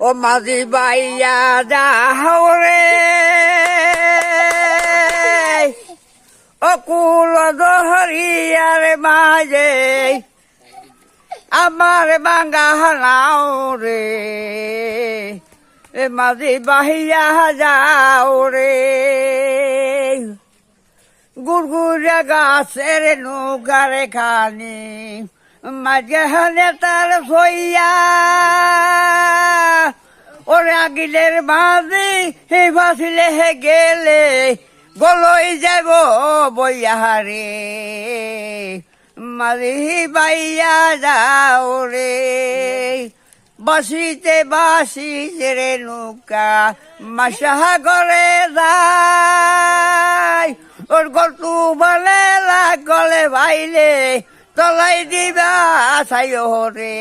ও মাঝি বাইয়া যাও রে ও কুল দহরিয়ার মাঝে আমার বাঙ্গা হালাও রে মাঝি বাহিয়া যাও রে গুড়গুড়া গাছের নৌকারে খানি মাঝে হানে তার সইয়া ওরে আগিলের মাঝি হে ভাসিলে হে গেলে গলই যাব বইয়াহারে মাঝি বাইয়া যাও রে বাসিতে বাসিতে রে নৌকা মাসাগরে যায় ওর গল্পু বলে গলে ভাইলে তলাই দিবা ছাই রে